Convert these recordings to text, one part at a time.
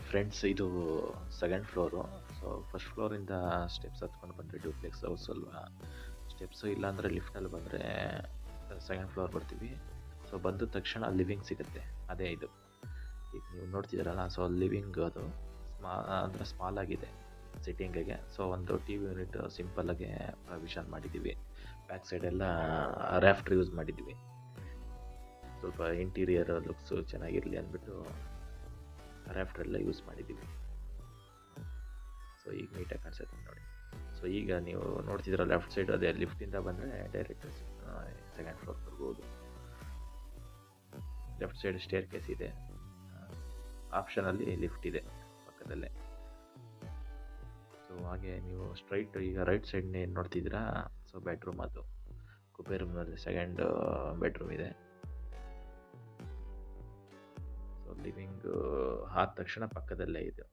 Friends ಇದು second floor. So first ಫ್ಲೋರಿಂದ steps ಹತ್ಕೊಂಡು ಬಂದರೆ ಡ್ಯೂಪ್ಲೆಕ್ಸ್ ಹೌಸ್ ಅಲ್ವಾ. ಸ್ಟೆಪ್ಸು ಇಲ್ಲಾಂದರೆ ಲಿಫ್ಟಲ್ಲಿ ಬಂದರೆ ಸೆಕೆಂಡ್ ಫ್ಲೋರ್ ಬರ್ತೀವಿ. ಸೊ ಬಂದ ತಕ್ಷಣ ಲಿವಿಂಗ್ ಸಿಗುತ್ತೆ. ಅದೇ ಇದು ಈಗ ನೀವು ನೋಡ್ತಿದ್ದೀರಲ್ಲ, ಸೊ ಲಿವಿಂಗ್ ಅದು ಅಂದರೆ ಸ್ಮಾಲ್ ಆಗಿದೆ ಸಿಟ್ಟಿಂಗಿಗೆ. ಸೊ ಒಂದು ಟಿ ವಿ ಯೂನಿಟ್ ಸಿಂಪಲ್ಲಾಗೆ ಪ್ರೊವಿಷನ್ ಮಾಡಿದ್ದೀವಿ. ಬ್ಯಾಕ್ ಸೈಡ್ ಎಲ್ಲ ರ್ಯಾಫ್ಟರ್ ಯೂಸ್ ಮಾಡಿದ್ವಿ, ಸ್ವಲ್ಪ ಇಂಟೀರಿಯರ್ ಲುಕ್ಸು ಚೆನ್ನಾಗಿರಲಿ ಅಂದ್ಬಿಟ್ಟು ರ್ಯಾಫ್ಟ್ರೆಲ್ಲ ಯೂಸ್ ಮಾಡಿದ್ದೀವಿ. ಸೊ ಈಗ ನೀಟಾಗಿ ಕಾಣಿಸುತ್ತೆ ನೋಡಿ. ಸೊ ಈಗ ನೀವು ನೋಡ್ತಿದ್ದೀರ ಲೆಫ್ಟ್ ಸೈಡ್, ಅದೇ ಲಿಫ್ಟಿಂದ ಬಂದರೆ ಡೈರೆಕ್ಟ್ ಸೆಕೆಂಡ್ ಫ್ಲೋರ್ ಬರ್ಬೋದು. ಲೆಫ್ಟ್ ಸೈಡ್ ಸ್ಟೇರ್ ಕೇಸ್ ಇದೆ, ಆಪ್ಷನಲ್ಲಿ ಲಿಫ್ಟ್ ಇದೆ ಪಕ್ಕದಲ್ಲೇ. ಸೊ ಹಾಗೆ ನೀವು ಸ್ಟ್ರೈಟ್ ಈಗ ರೈಟ್ ಸೈಡ್ ಏನು ನೋಡ್ತಿದ್ದೀರಾ, ಸೊ ಬೆಡ್ರೂಮ್ ಅದು. ಕುಬೇರ್ ರೂಮ್ನಲ್ಲಿ ಸೆಕೆಂಡ್ ಬೆಡ್ರೂಮ್ ಇದೆ. ಸೊ ಲಿವಿಂಗ್ ಆದ ತಕ್ಷಣ ಪಕ್ಕದಲ್ಲೇ ಇದೆ.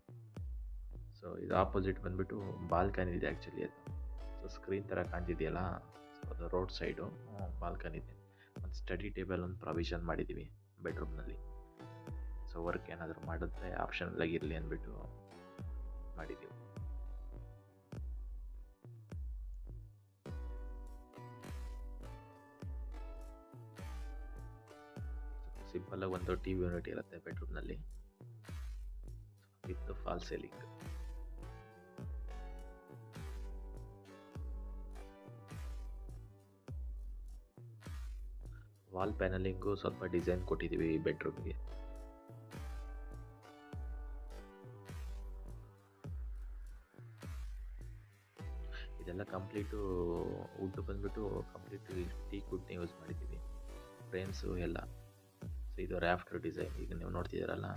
ಸೊ ಇದು ಆಪೋಸಿಟ್ ಬಂದುಬಿಟ್ಟು ಬಾಲ್ಕನಿ ಇದೆ ಆ್ಯಕ್ಚುಲಿ ಅದು. ಸೊ ಸ್ಕ್ರೀನ್ ಥರ ಕಾಣ್ತಿದೆಯಲ್ಲ, ಸೊ ಅದು ರೋಡ್ ಸೈಡು ಬಾಲ್ಕನಿ ಇದೆ. ಒಂದು ಸ್ಟಡಿ ಟೇಬಲ್ ಒಂದು ಪ್ರೊವಿಷನ್ ಮಾಡಿದ್ದೀವಿ ಬೆಡ್ರೂಮ್ನಲ್ಲಿ. ಸೊ ವರ್ಕ್ ಏನಾದರೂ ಮಾಡಿದ್ರೆ ಆಪ್ಷನಲ್ಲಾಗಿರಲಿ ಅಂದ್ಬಿಟ್ಟು ಮಾಡಿದ್ದೀವಿ. ಸಿಂಪಲ್ಲಾಗಿ ಒಂದು ಟಿ ವಿ ಯೂನಿಟ್ ಇರುತ್ತೆ ಬೆಡ್ರೂಮ್ನಲ್ಲಿ ವಿತ್ ಫಾಲ್ ಸೀಲಿಂಗ್. ವಾಲ್ ಪ್ಯಾನಲಿಂಗು ಸ್ವಲ್ಪ ಡಿಸೈನ್ ಕೊಟ್ಟಿದ್ದೀವಿ ಈ ಬೆಡ್ರೂಮ್ಗೆ. ಇದೆಲ್ಲ ಕಂಪ್ಲೀಟು ವುಡ್ ಬಂದುಬಿಟ್ಟು ಕಂಪ್ಲೀಟ್ ಟೀಕ್ ವುಡ್ನ ಯೂಸ್ ಮಾಡಿದ್ದೀವಿ, ಫ್ರೇಮ್ಸು ಎಲ್ಲ. ಸೊ ಇದು ರ್ಯಾಫ್ಟರ್ ಡಿಸೈನ್ ಈಗ ನೀವು ನೋಡ್ತಿದ್ದೀರಲ್ಲ.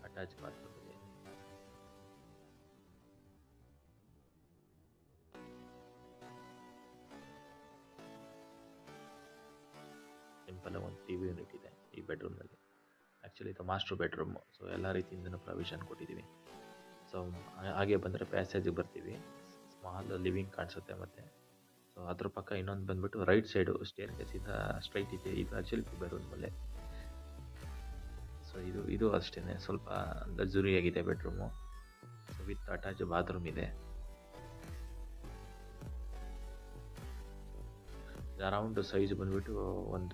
ಅಟ್ಯಾಚ್ ಬಾತ್ರೂಮ್ ಇದೆ. ಸಿಂಪಲ್ ಒಂದು ಟಿ ವಿ ಯೂನಿಟ್ ಇದೆ ಈ ಬೆಡ್ರೂಮ್ನಲ್ಲಿ. ಆ್ಯಕ್ಚುಲಿ ಇದು ಮಾಸ್ಟರ್ ಬೆಡ್ರೂಮು. ಸೊ ಎಲ್ಲ ರೀತಿಯಿಂದನೂ ಪ್ರೊವಿಷನ್ ಕೊಟ್ಟಿದ್ದೀವಿ. ಸೊ ಹಾಗೆ ಬಂದರೆ ಪ್ಯಾಸೇಜಿಗೆ ಬರ್ತೀವಿ, ಸ್ಮಾಲ್ ಲಿವಿಂಗ್ ಕಾಣಿಸುತ್ತೆ. ಮತ್ತು ಸೊ ಅದ್ರ ಪಕ್ಕ ಇನ್ನೊಂದು ಬಂದುಬಿಟ್ಟು ರೈಟ್ ಸೈಡು ಸ್ಟೇರ್ ಕೇಸಿಂದ ಸ್ಟ್ರೈಟ್ ಇದೆ. ಇದು ಆ್ಯಕ್ಚುಲಿ ಬೆಡ್ರೂಮಲ್ಲೇ. ಸೊ ಇದು ಅಷ್ಟೇ ಸ್ವಲ್ಪ ಲಕ್ಸುರಿಯಾಗಿದೆ bedroom. So with attach bathroom ಇದೆ. ಅರೌಂಡ್ ಸೈಜ್ ಬಂದುಬಿಟ್ಟು ಒಂದು